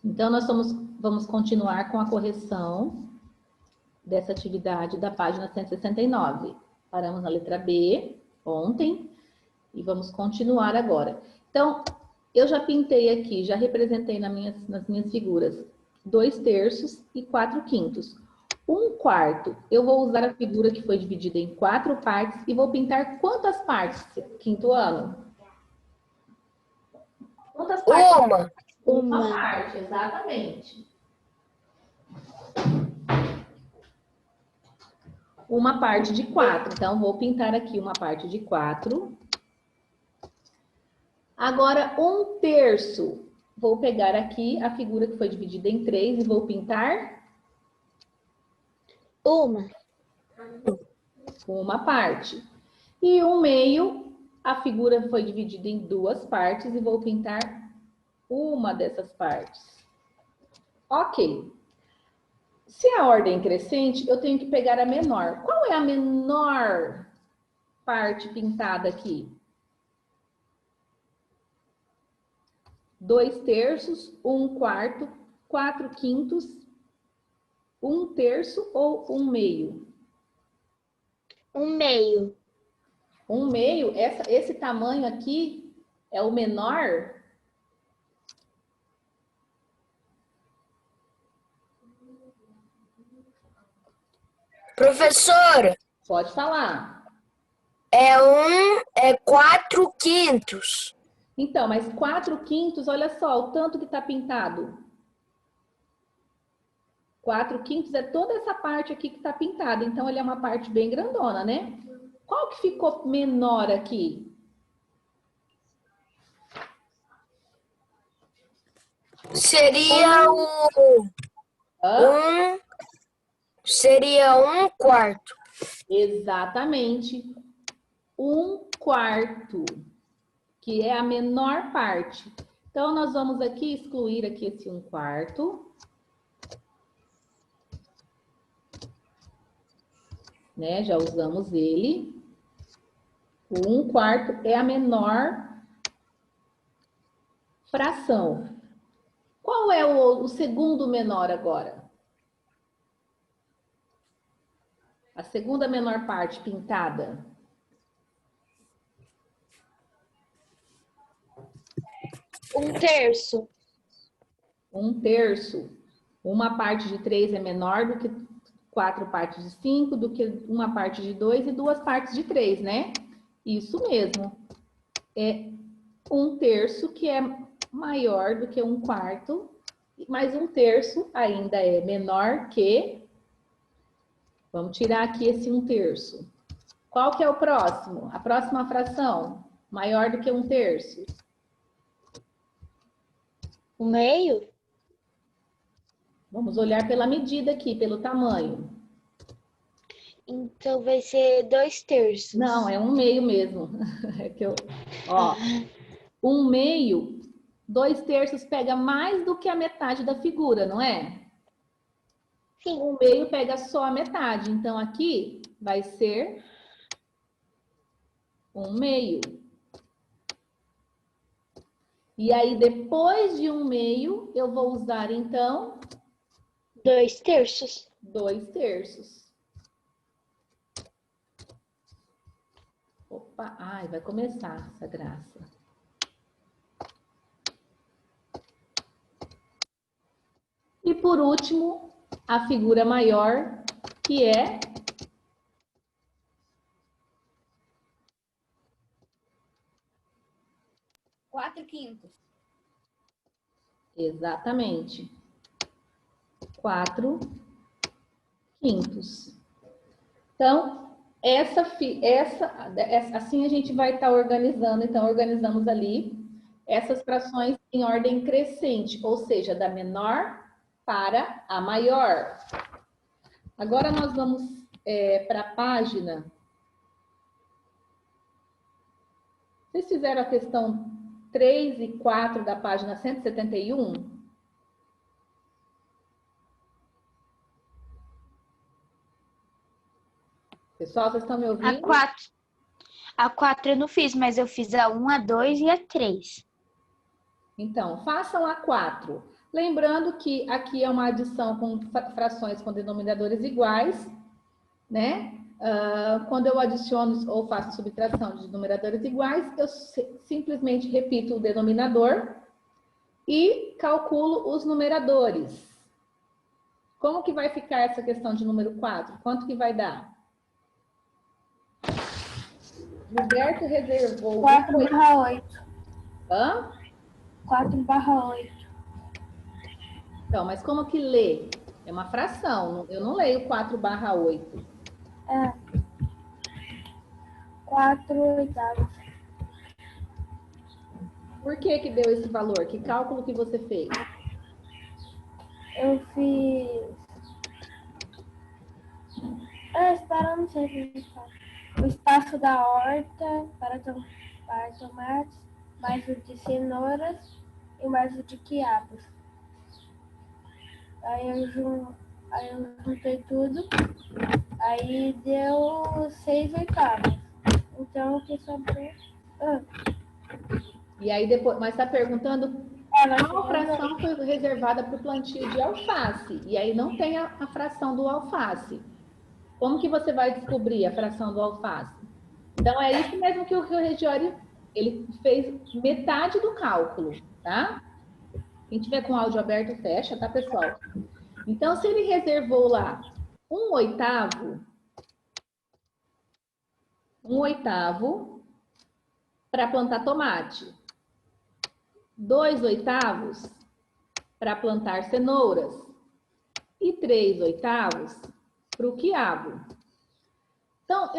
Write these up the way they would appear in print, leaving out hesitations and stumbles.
Então, vamos continuar com a correção dessa atividade da página 169. Paramos na letra B ontem e vamos continuar agora. Então, eu já pintei aqui, já representei nas minhas figuras 2/3 e 4/5. 1/4, eu vou usar a figura que foi dividida em 4 partes e vou pintar quantas partes, quinto ano? Quantas partes? Uma parte, exatamente. Uma parte de 4. Então, vou pintar aqui uma parte de 4. Agora, 1/3. Vou pegar aqui a figura que foi dividida em 3 e vou pintar uma parte. E 1/2, a figura foi dividida em 2 partes e vou pintar uma dessas partes. Ok. Se a ordem é crescente, eu tenho que pegar a menor. Qual é a menor parte pintada aqui? 2/3, 1/4, 4/5, 1/3 ou 1/2? 1/2. 1/2, esse tamanho aqui é o menor? Professora, Pode falar. é 4/5. Então, mas 4/5, olha só, o tanto que está pintado. 4/5 é toda essa parte aqui que está pintada. Então, ele é uma parte bem grandona, né? Qual que ficou menor aqui? Seria seria 1/4. Exatamente. 1/4, que é a menor parte. Então, nós vamos aqui excluir aqui esse 1/4. Né? Já usamos ele. O 1/4 é a menor fração. Qual é o segundo menor agora? A segunda menor parte pintada? 1/3. 1/3. Uma parte de 3 é menor do que 4 partes de 5, do que uma parte de 2 e 2 partes de 3, né? Isso mesmo. É 1/3 que é maior do que 1/4, mas 1/3 ainda é menor que... Vamos tirar aqui esse 1/3. Qual que é o próximo? A próxima fração? Maior do que 1/3? 1/2? Vamos olhar pela medida aqui, pelo tamanho. Então vai ser 2/3. Não, é 1/2 mesmo. É que eu... Ó, 1/2, 2/3 pega mais do que a metade da figura, não é? Sim. 1/2 pega só a metade. Então, aqui vai ser 1/2. E aí, depois de 1/2, eu vou usar, então... 2/3. 2/3. Opa, ai, vai começar essa graça. E por último, a figura maior, que é... 4/5. Exatamente. 4/5. Então, assim a gente vai estar organizando. Então, organizamos ali essas frações em ordem crescente, ou seja, da menor para a maior. Agora, nós vamos para a página... Vocês fizeram a questão 3 e 4 da página 171? Pessoal, vocês estão me ouvindo? A 4 eu não fiz, mas eu fiz a 1, a 2 e a 3. Então, façam a 4. Lembrando que aqui é uma adição com frações com denominadores iguais, né? Quando eu adiciono ou faço subtração de numeradores iguais, eu simplesmente repito o denominador e calculo os numeradores. Como que vai ficar essa questão de número 4? Quanto que vai dar? Gilberto reservou... 4/8. Hã? 4/8. Então, mas como que lê? É uma fração, eu não leio 4/8. É. 4/8. Por que que deu esse valor? Que cálculo que você fez? Eu fiz... espera, não sei o que eu faço. O espaço da horta para tomates, mais o de cenouras e mais o de quiabos. Aí eu juntei tudo, aí deu 6/8. Então, o que sobrou... E aí depois, mas está perguntando qual fração foi reservada para o plantio de alface. E aí não tem a fração do alface. Como que você vai descobrir a fração do alface? Então é isso mesmo que o Regiori, ele fez metade do cálculo, tá? Quem tiver com o áudio aberto, fecha, tá, pessoal? Então, se ele reservou lá 1/8 para plantar tomate, 2/8 para plantar cenouras e 3/8 para o quiabo. Então,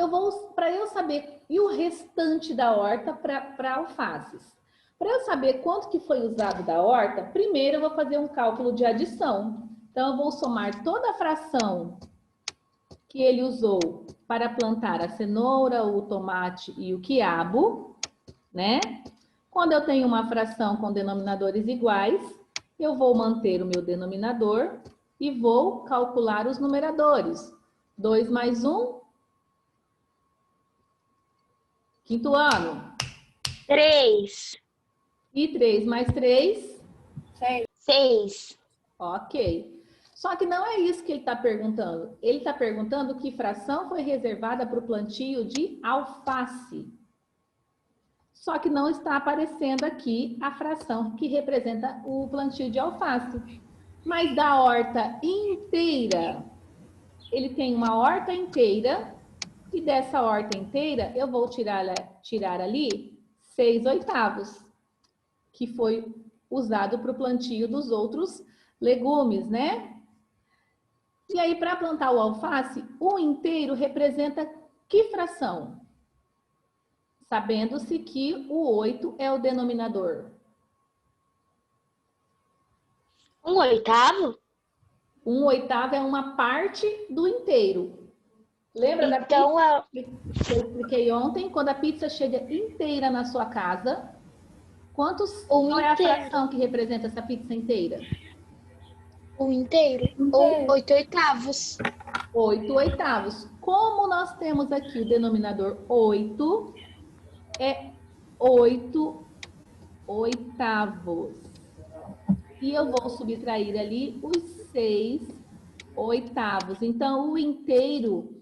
para eu saber, e o restante da horta para alfaces? Para eu saber quanto que foi usado da horta, primeiro eu vou fazer um cálculo de adição. Então, eu vou somar toda a fração que ele usou para plantar a cenoura, o tomate e o quiabo, né? Quando eu tenho uma fração com denominadores iguais, eu vou manter o meu denominador e vou calcular os numeradores. 2 mais 1. Quinto ano. 3. E 3 mais 3. 6. Ok. Só que não é isso que ele está perguntando. Ele está perguntando que fração foi reservada para o plantio de alface. Só que não está aparecendo aqui a fração que representa o plantio de alface. Mas da horta inteira, ele tem uma horta inteira, e dessa horta inteira eu vou tirar ali 6/8, que foi usado para o plantio dos outros legumes, né? E aí, para plantar o alface, o inteiro representa que fração? Sabendo-se que o 8 é o denominador. 1/8? 1/8 é uma parte do inteiro. Lembra da pizza que eu expliquei ontem? Quando a pizza chega inteira na sua casa, qual é a fração que representa essa pizza inteira? O inteiro. Ou 8/8. 8/8. Como nós temos aqui o denominador 8, é 8/8. E eu vou subtrair ali os 6/8. Então, o inteiro,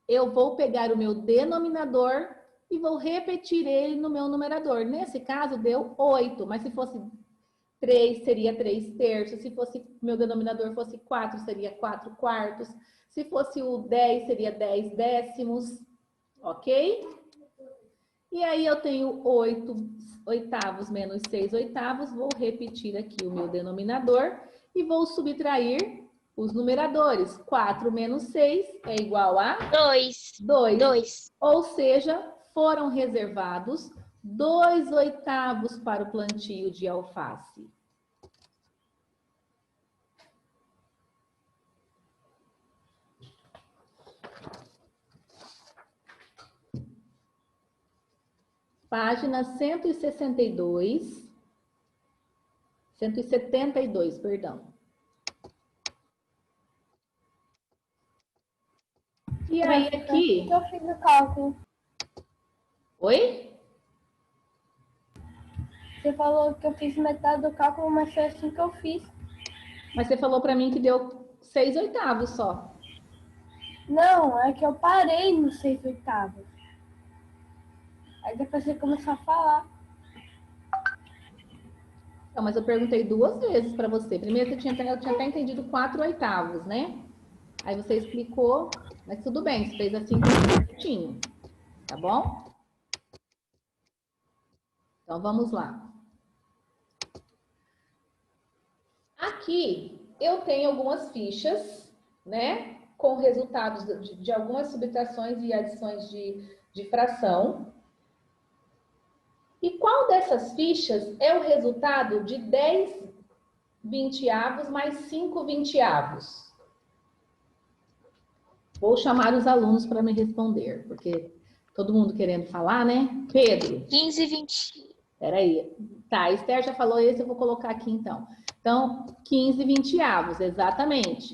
eu vou pegar o meu denominador e vou repetir ele no meu numerador. Nesse caso, deu 8, mas se fosse 3, seria 3/3. Se fosse meu denominador fosse 4, seria 4/4. Se fosse o 10, seria 10/10. Ok? E aí eu tenho 8/8 menos 6/8. Vou repetir aqui o meu denominador e vou subtrair os numeradores. 4 menos 6 é igual a 2. Ou seja, foram reservados 2/8 para o plantio de alface. Página 162. 172, perdão. E aí aqui... Eu fiz o cálculo. Oi? Você falou que eu fiz metade do cálculo, mas foi assim que eu fiz. Mas você falou para mim que deu 6/8 só. Não, é que eu parei no 6/8. Aí depois você começou a falar. Não, mas eu perguntei 2 vezes para você. Primeiro eu tinha até entendido 4/8, né? Aí você explicou, mas tudo bem, você fez assim certinho, tá bom? Então vamos lá. Aqui eu tenho algumas fichas, né? Com resultados de algumas subtrações e adições de fração. E qual dessas fichas é o resultado de 10/20 mais 5/20? Vou chamar os alunos para me responder, porque todo mundo querendo falar, né? Pedro. 15/20. Peraí. Tá, a Esther já falou esse, eu vou colocar aqui então. Então, 15/20, exatamente.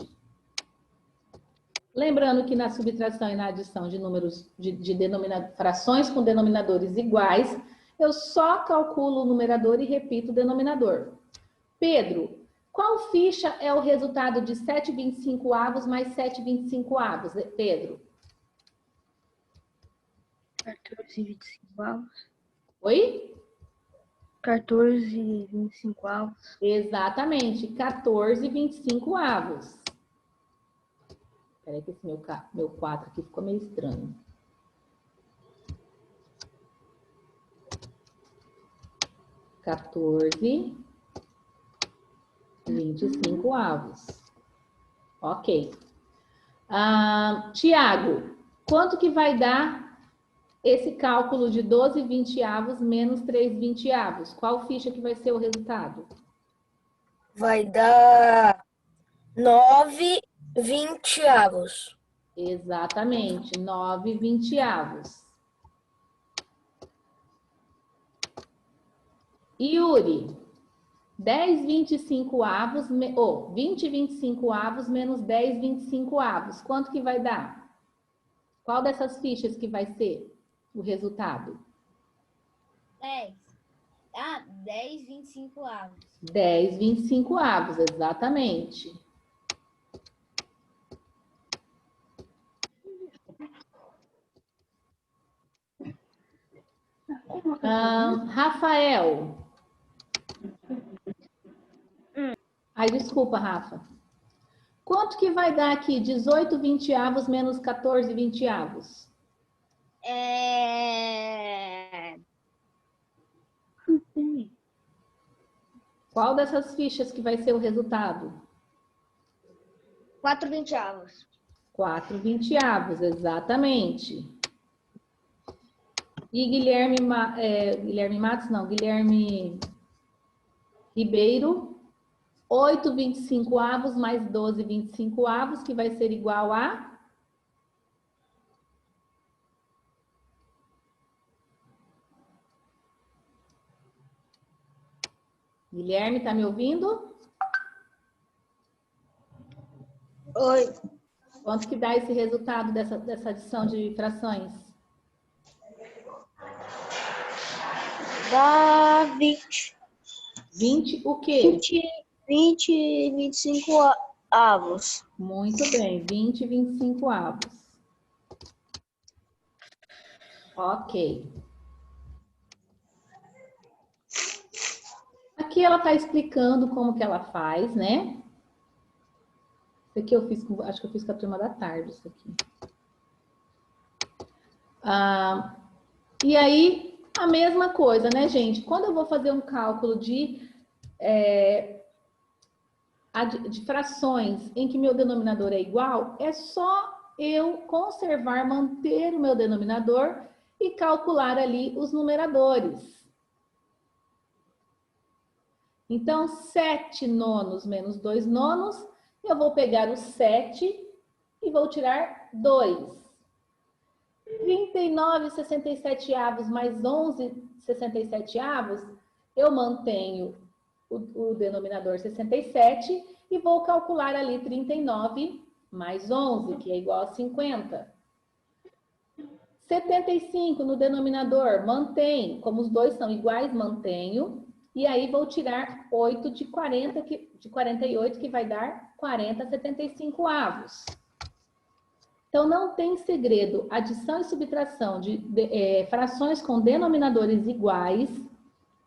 Lembrando que na subtração e na adição de números de frações com denominadores iguais, eu só calculo o numerador e repito o denominador. Pedro, qual ficha é o resultado de 7/25 mais 7/25, Pedro? 14,25. Oi? 14,25. Exatamente, 14/25. Peraí que esse meu 4 aqui ficou meio estranho. 14/25. Ok. Tiago, quanto que vai dar esse cálculo de 12/20 menos 3/20? Qual ficha que vai ser o resultado? Vai dar 9/20. Exatamente, 9/20. Yuri, 10/25, 20/25 menos 10/25. Quanto que vai dar? Qual dessas fichas que vai ser o resultado? 10. 10/25. 10/25, exatamente. Rafael. Ai, desculpa, Rafa. Quanto que vai dar aqui 18/20 menos 14/20? Qual dessas fichas que vai ser o resultado? 4/20. 4/20, exatamente. E Guilherme Matos, não, Guilherme Ribeiro, 8/25 mais 12/25, que vai ser igual a... Guilherme, tá me ouvindo? Oi. Quanto que dá esse resultado dessa adição de frações? Dá 20. 20 o quê? 25 avos. Muito bem, 20/25. Ok. Aqui ela está explicando como que ela faz, né? Isso aqui eu fiz, acho que eu fiz com a turma da tarde, isso aqui. E aí, a mesma coisa, né, gente? Quando eu vou fazer um cálculo de frações em que meu denominador é igual, é só eu conservar, manter o meu denominador e calcular ali os numeradores. Então, 7/9 menos 2/9, eu vou pegar o 7 e vou tirar 2. 39/67 mais 11/67, eu mantenho o denominador 67 e vou calcular ali 39 mais 11, que é igual a 50. 75 no denominador, mantém, como os dois são iguais, mantenho. E aí vou tirar 8 de 48, que vai dar 40/75. Então, não tem segredo. Adição e subtração de frações com denominadores iguais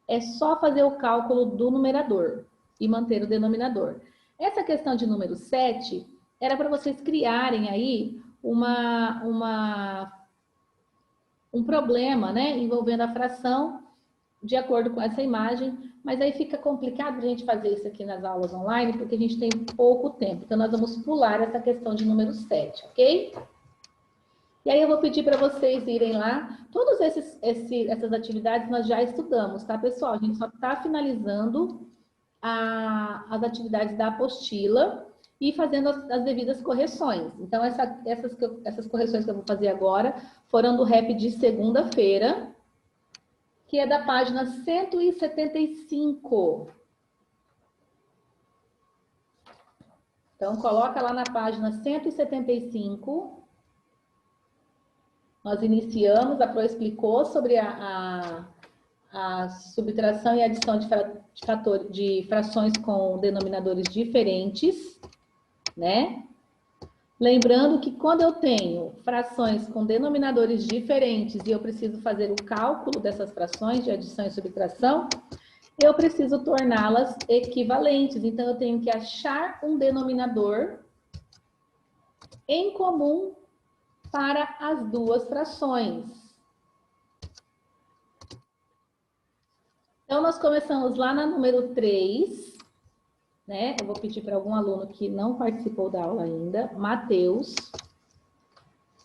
é só fazer o cálculo do numerador e manter o denominador. Essa questão de número 7 era para vocês criarem aí um problema, né, envolvendo a fração de acordo com essa imagem, mas aí fica complicado a gente fazer isso aqui nas aulas online, porque a gente tem pouco tempo. Então, nós vamos pular essa questão de número 7, ok? E aí eu vou pedir para vocês irem lá. Todas essas atividades nós já estudamos, tá, pessoal? A gente só está finalizando as atividades da apostila e fazendo as devidas correções. Então, essas correções que eu vou fazer agora foram do REP de segunda-feira, que é da página 175. Então, coloca lá na página 175. Nós iniciamos, a Pro explicou sobre a subtração e adição de frações com denominadores diferentes, né? Lembrando que quando eu tenho frações com denominadores diferentes e eu preciso fazer o cálculo dessas frações de adição e subtração, eu preciso torná-las equivalentes. Então, eu tenho que achar um denominador em comum para as duas frações. Então, nós começamos lá na número 3, né? Eu vou pedir para algum aluno que não participou da aula ainda, Matheus.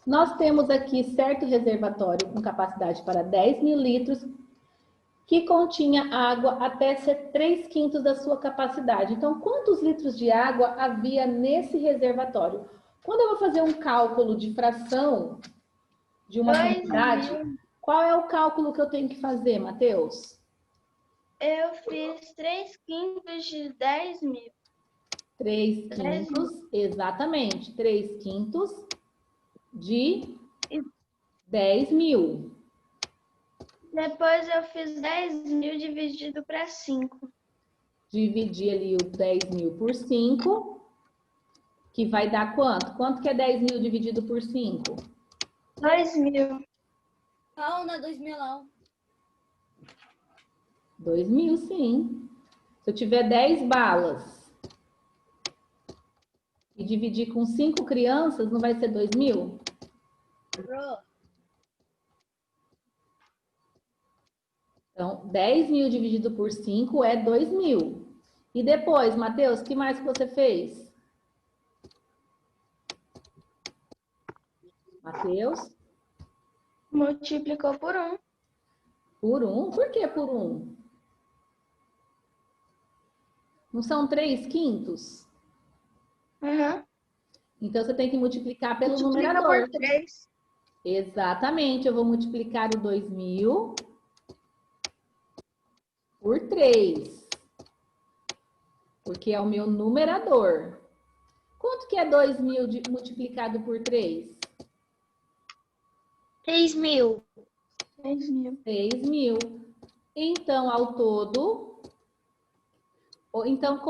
Nós temos aqui certo reservatório com capacidade para 10 mil litros, que continha água até ser 3/5 da sua capacidade. Então, quantos litros de água havia nesse reservatório? Quando eu vou fazer um cálculo de fração de uma quantidade, qual é o cálculo que eu tenho que fazer, Matheus? Eu fiz 3/5 de 10 mil. 3/5, exatamente. 3/5 de 10 mil. Depois eu fiz 10 mil dividido para 5. Dividi ali o 10 mil por 5, que vai dar quanto? Quanto que é 10 mil dividido por 5? 2 mil. Não, não é 2.000, não. 2 mil, sim. Se eu tiver 10 balas e dividir com 5 crianças, não vai ser 2 mil? Então, 10 mil dividido por 5 é 2 mil. E depois, Matheus, o que mais que você fez? Matheus? Multiplicou por 1. Por 1? Por que por 1? Não são 3/5? Uhum. Então, você tem que multiplicar pelo Multiplica numerador. por 3. Exatamente. Eu vou multiplicar o 2 mil por 3. Porque é o meu numerador. Quanto que é 2 mil multiplicado por 3? 3 mil. 3 mil. 6 mil. Então, ao todo... Então,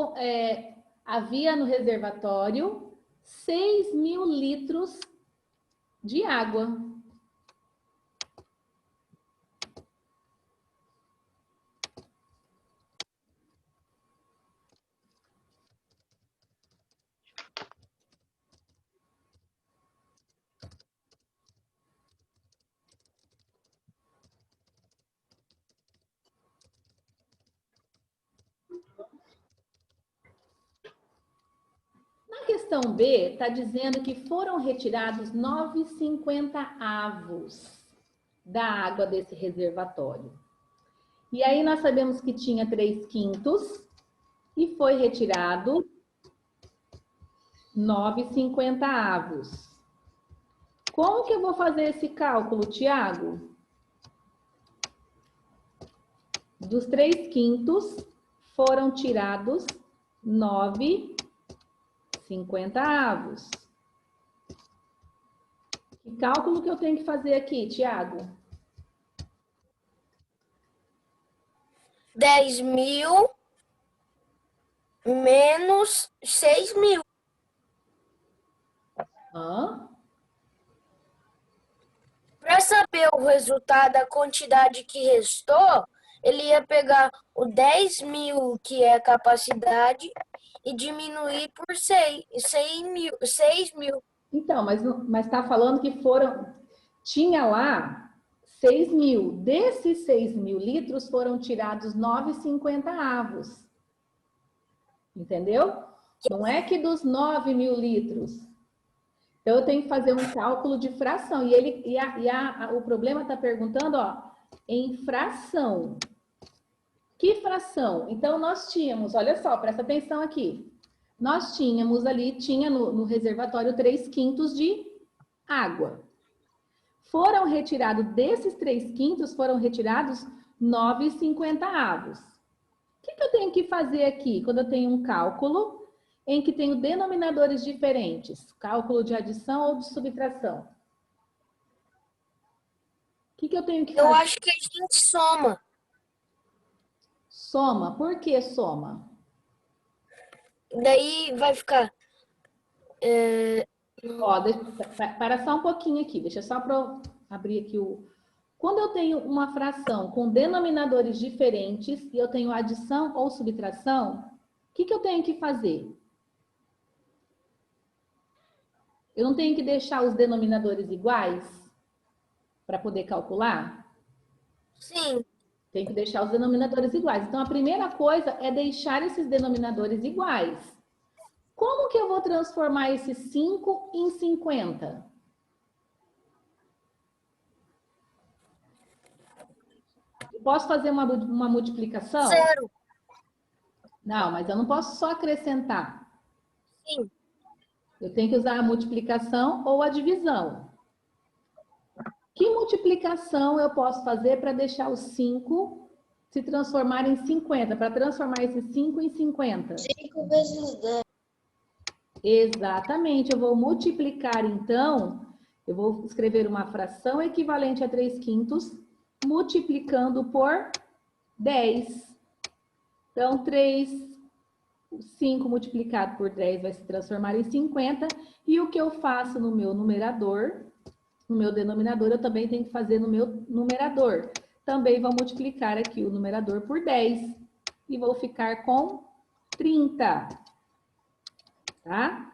havia no reservatório 6 mil litros de água. Na questão B, está dizendo que foram retirados 9/50 da água desse reservatório. E aí nós sabemos que tinha 3/5 e foi retirado 9/50. Como que eu vou fazer esse cálculo, Tiago? Dos 3/5 foram tirados 9/50. Que cálculo que eu tenho que fazer aqui, Tiago? 10.000 menos 6.000. Hã? Para saber o resultado da quantidade que restou, ele ia pegar o 10.000, que é a capacidade, e diminuir por 6.000. Então, mas está falando que tinha lá 6.000. Desses 6.000 litros foram tirados 9,50 avos. Entendeu? Não é que dos 9.000 litros. Então, eu tenho que fazer um cálculo de fração. O problema está perguntando, ó, em fração. Que fração? Então, nós tínhamos, olha só, presta atenção aqui. Nós tínhamos ali, tinha no reservatório 3/5 de água. Foram retirados, desses 3/5, foram retirados 9,50 avos. O que eu tenho que fazer aqui quando eu tenho um cálculo em que tenho denominadores diferentes? Cálculo de adição ou de subtração? O que eu tenho que fazer? Eu acho que a gente soma. Soma. Por que soma? Daí vai ficar... Ó, para só um pouquinho aqui, deixa só para eu abrir aqui o... Quando eu tenho uma fração com denominadores diferentes e eu tenho adição ou subtração, o que eu tenho que fazer? Eu não tenho que deixar os denominadores iguais para poder calcular? Sim. Tem que deixar os denominadores iguais. Então, a primeira coisa é deixar esses denominadores iguais. Como que eu vou transformar esse 5 em 50? Eu posso fazer uma multiplicação? 0. Não, mas eu não posso só acrescentar. Sim. Eu tenho que usar a multiplicação ou a divisão. Que multiplicação eu posso fazer para deixar os 5 se transformar em 50? Para transformar esse 5 em 50? 5 vezes 10. Exatamente. Eu vou multiplicar, então, eu vou escrever uma fração equivalente a 3/5, multiplicando por 10. Então, 5 multiplicado por 10 vai se transformar em 50. E o que eu faço no meu numerador, no meu denominador, eu também tenho que fazer no meu numerador. Também vou multiplicar aqui o numerador por 10. E vou ficar com 30. Tá?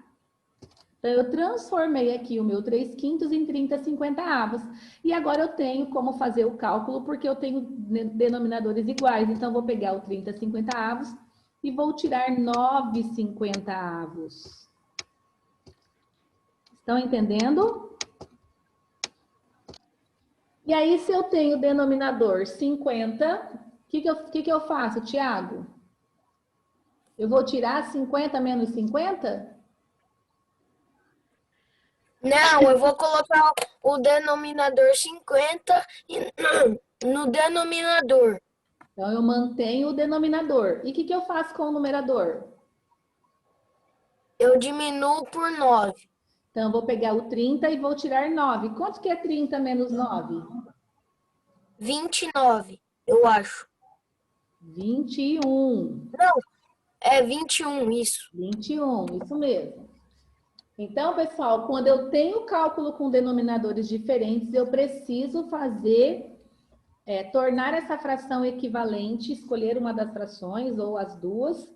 Então, eu transformei aqui o meu 3/5 em 30/50 avos. E agora eu tenho como fazer o cálculo, porque eu tenho denominadores iguais. Então, eu vou pegar o 30/50 avos e vou tirar 9/50 avos. Estão entendendo? E aí, se eu tenho denominador 50, o que eu faço, Tiago? Eu vou tirar 50 menos 50? Não, eu vou colocar o denominador 50 no denominador. Então, eu mantenho o denominador. E o que eu faço com o numerador? Eu diminuo por 9. Então, eu vou pegar o 30 e vou tirar 9. Quanto que é 30 menos 9? 29, eu acho. 21. Não, é 21, isso. 21, isso mesmo. Então, pessoal, quando eu tenho cálculo com denominadores diferentes, eu preciso tornar essa fração equivalente, escolher uma das frações ou as duas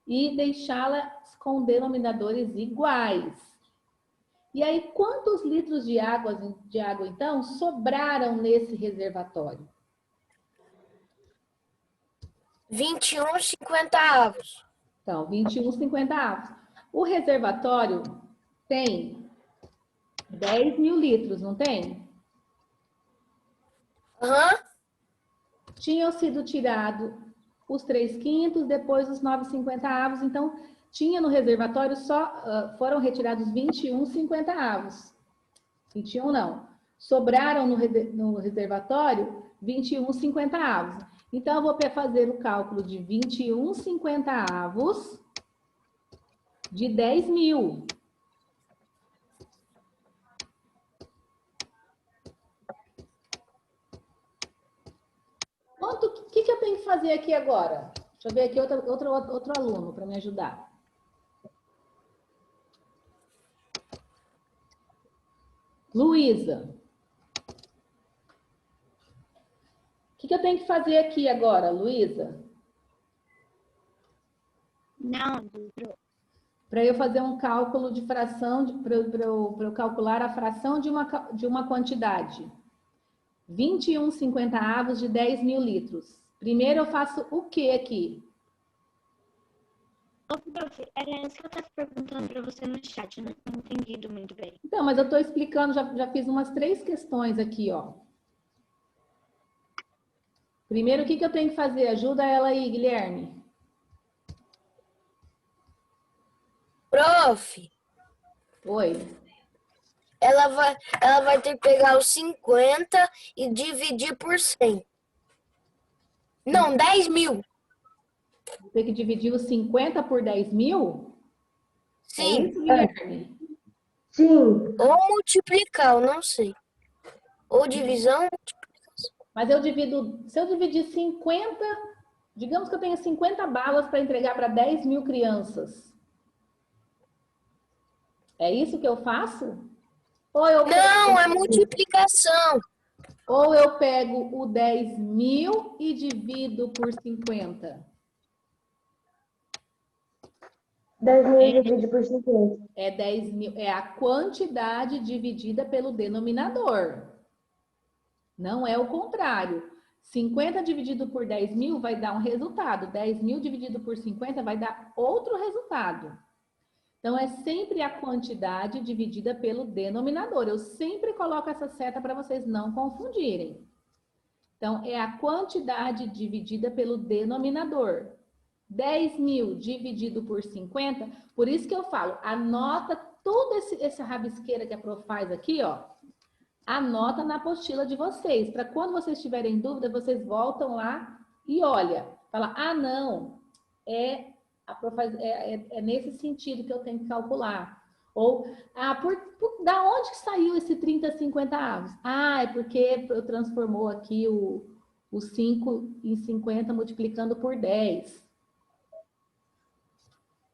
e deixá-las com denominadores iguais. E aí, quantos litros de água, então, sobraram nesse reservatório? 21,50 avos. Então, 21,50 avos. O reservatório tem 10.000 litros, não tem? Aham. Tinham sido tirados os 3/5, depois os 9,50 avos. Então, tinha no reservatório foram retirados 21,50 avos. 21 não. Sobraram no reservatório 21,50 avos. Então, eu vou fazer o cálculo de 21,50 avos de 10.000. O que eu tenho que fazer aqui agora? Deixa eu ver aqui outro aluno para me ajudar. Luísa. O que eu tenho que fazer aqui agora, Luísa? Não, doutor. Para eu fazer um cálculo de fração, para eu calcular a fração de uma quantidade. 21/50 de 10.000 litros. Primeiro eu faço o que aqui? Ô, prof, era isso que eu estava perguntando para você no chat, eu não tinha entendido muito bem. Então, mas eu estou explicando, já fiz umas 3 questões aqui, ó. Primeiro, o que eu tenho que fazer? Ajuda ela aí, Guilherme. Prof, Oi. ela vai ter que pegar os 50 e dividir por 100. Não, 10.000. Vou ter que dividir os 50 por 10.000? É Sim. isso, Guilherme? Sim, Ou multiplicar, eu não sei. Ou divisão. Mas se eu dividir 50, digamos que eu tenha 50 balas para entregar para 10.000 crianças. É isso que eu faço? Ou Não, é multiplicação. ou eu pego o 10.000 e divido por 50? 10.000 dividido por 50. É 10.000, é a quantidade dividida pelo denominador. Não é o contrário. 50 dividido por 10.000 vai dar um resultado. 10.000 dividido por 50 vai dar outro resultado. Então, é sempre a quantidade dividida pelo denominador. Eu sempre coloco essa seta para vocês não confundirem. Então, é a quantidade dividida pelo denominador. 10.000 dividido por 50, por isso que eu falo, anota toda essa rabisqueira que a prof faz aqui, ó. Anota na apostila de vocês, para quando vocês tiverem dúvida, vocês voltam lá e olha, fala, ah, não, a prof é nesse sentido que eu tenho que calcular. Ou, da onde que saiu esse 30/50 avos? Ah, é porque eu transformou aqui o 5 em 50 multiplicando por 10.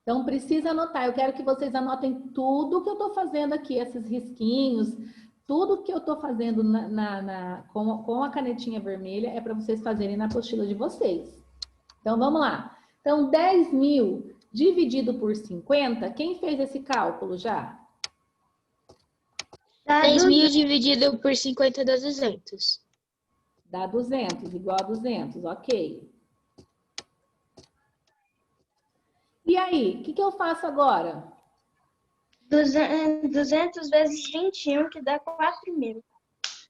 Então, precisa anotar. Eu quero que vocês anotem tudo que eu estou fazendo aqui, esses risquinhos, tudo que eu estou fazendo com a canetinha vermelha é para vocês fazerem na apostila de vocês. Então, vamos lá. Então, 10.000 dividido por 50, quem fez esse cálculo já? 10.000 dividido por 50 dá 200. Dá 200, igual a 200, ok. E aí, o que eu faço agora? 200 vezes 21, que dá 4.000.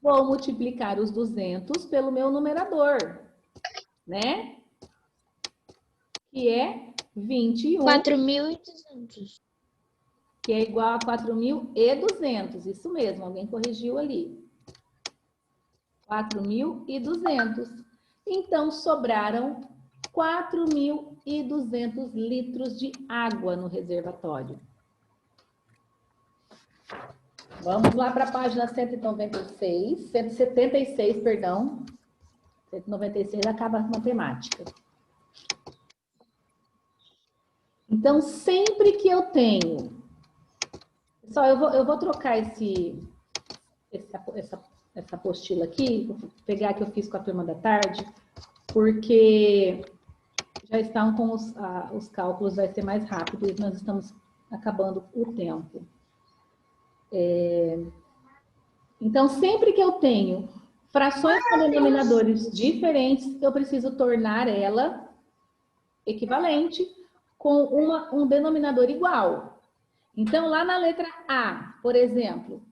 Vou multiplicar os 200 pelo meu numerador, né? Que é 21. 4.200. Que é igual a 4.200. Isso mesmo, alguém corrigiu ali. 4.200. Então, sobraram 4.200 litros de água no reservatório. Vamos lá para a página 176, perdão. 196 acaba a matemática. Então, sempre que eu tenho... Pessoal, eu vou trocar essa apostila aqui, vou pegar a que eu fiz com a turma da tarde, porque já estão com os cálculos, vai ser mais rápido e nós estamos acabando o tempo. Então, sempre que eu tenho frações com denominadores diferentes, eu preciso tornar ela equivalente com um denominador igual. Então, lá na letra A, por exemplo,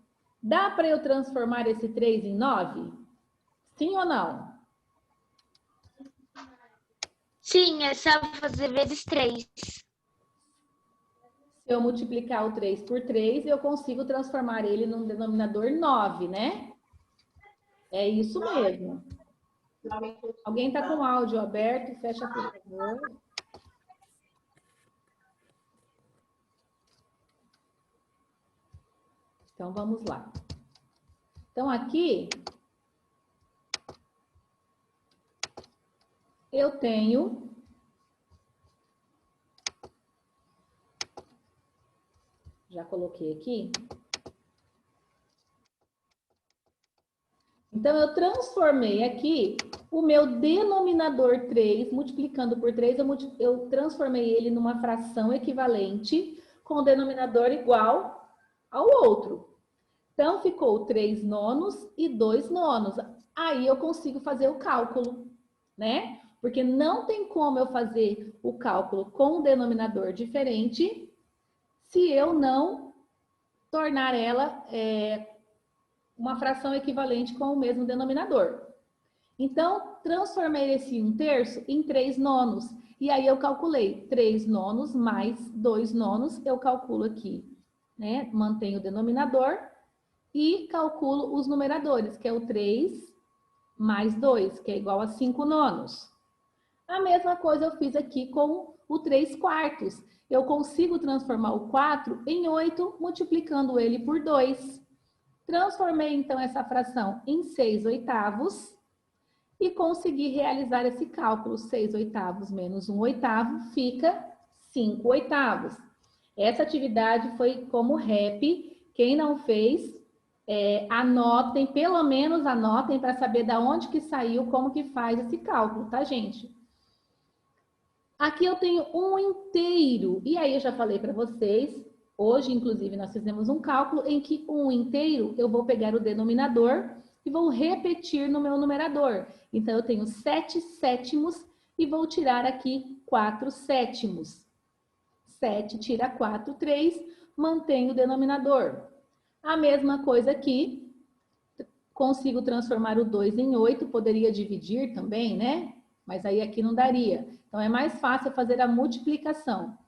dá para eu transformar esse 3 em 9? Sim ou não? Sim, é só fazer vezes 3. Se eu multiplicar o 3 por 3, eu consigo transformar ele num denominador 9, né? É isso mesmo. Alguém está com o áudio aberto? Fecha, por favor. Então, vamos lá. Então, aqui... eu tenho já coloquei aqui. Então, eu transformei aqui o meu denominador 3, multiplicando por 3, eu transformei ele numa fração equivalente com o denominador igual ao outro. Então, ficou 3 nonos e 2 nonos. Aí eu consigo fazer o cálculo, né? Porque não tem como eu fazer o cálculo com um denominador diferente se eu não tornar ela uma fração equivalente com o mesmo denominador. Então, transformei esse 1/3 em 3 nonos. E aí eu calculei 3 nonos mais 2 nonos, eu calculo aqui, né? Mantenho o denominador e calculo os numeradores, que é o 3 mais 2, que é igual a 5 nonos. A mesma coisa eu fiz aqui com o 3/4. Eu consigo transformar o 4 em 8, multiplicando ele por 2. Transformei, então, essa fração em 6/8 e consegui realizar esse cálculo. 6/8 menos 1/8 fica 5/8. Essa atividade foi como rap. Quem não fez, anotem, pelo menos anotem para saber de onde que saiu, como que faz esse cálculo, tá, gente? Aqui eu tenho 1/inteiro. E aí eu já falei para vocês, hoje, inclusive, nós fizemos um cálculo em que 1/inteiro eu vou pegar o denominador e vou repetir no meu numerador. Então, eu tenho 7/7 e vou tirar aqui 4/7. 7 tira 4, 3, mantenho o denominador. A mesma coisa aqui, consigo transformar o 2 em 8, poderia dividir também, né? Mas aí aqui não daria. Então, é mais fácil fazer a multiplicação.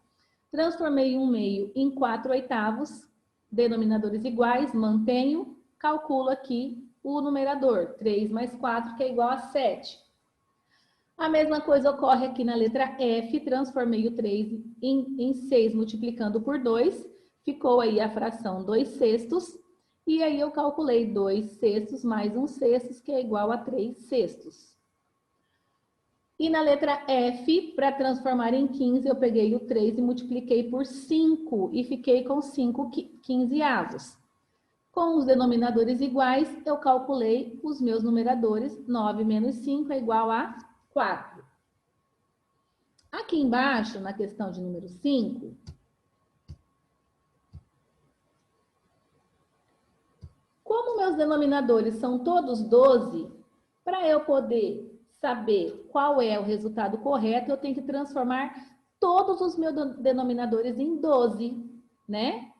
Transformei 1/2 em 4/8, denominadores iguais, mantenho, calculo aqui o numerador, 3 mais 4, que é igual a 7. A mesma coisa ocorre aqui na letra F, transformei o 3 em 6, multiplicando por 2, ficou aí a fração 2/6, e aí eu calculei 2/6 mais 1/6, que é igual a 3/6. E na letra F, para transformar em 15, eu peguei o 3 e multipliquei por 5 e fiquei com 5/15. Com os denominadores iguais, eu calculei os meus numeradores. 9 menos 5 é igual a 4. Aqui embaixo, na questão de número 5, como meus denominadores são todos 12, para eu poder saber qual é o resultado correto, eu tenho que transformar todos os meus denominadores em 12, né?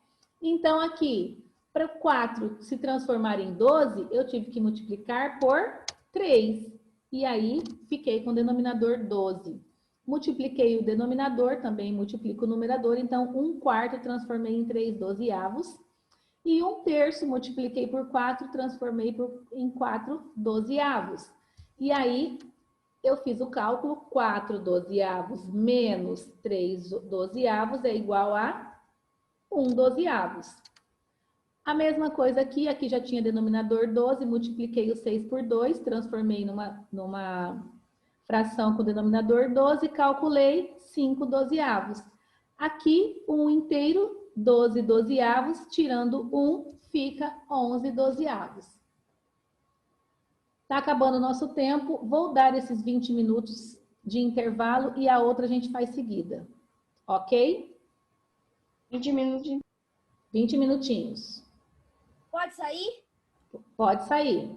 Então, aqui, para 4 se transformar em 12, eu tive que multiplicar por 3. E aí, fiquei com o denominador 12. Multipliquei o denominador, também multiplico o numerador. Então, 1/4 transformei em 3/12. E 1/3 multipliquei por 4, transformei em 4/12. E aí, eu fiz o cálculo, 4/12 menos 3/12 é igual a 1/12. A mesma coisa aqui já tinha denominador 12, multipliquei o 6 por 2, transformei numa fração com denominador 12, calculei 5/12. Aqui, 1/inteiro, 12/12, tirando 1, fica 11/12. Tá acabando o nosso tempo, vou dar esses 20 minutos de intervalo e a outra a gente faz seguida, ok? 20 minutos. 20 minutinhos. Pode sair? Pode sair.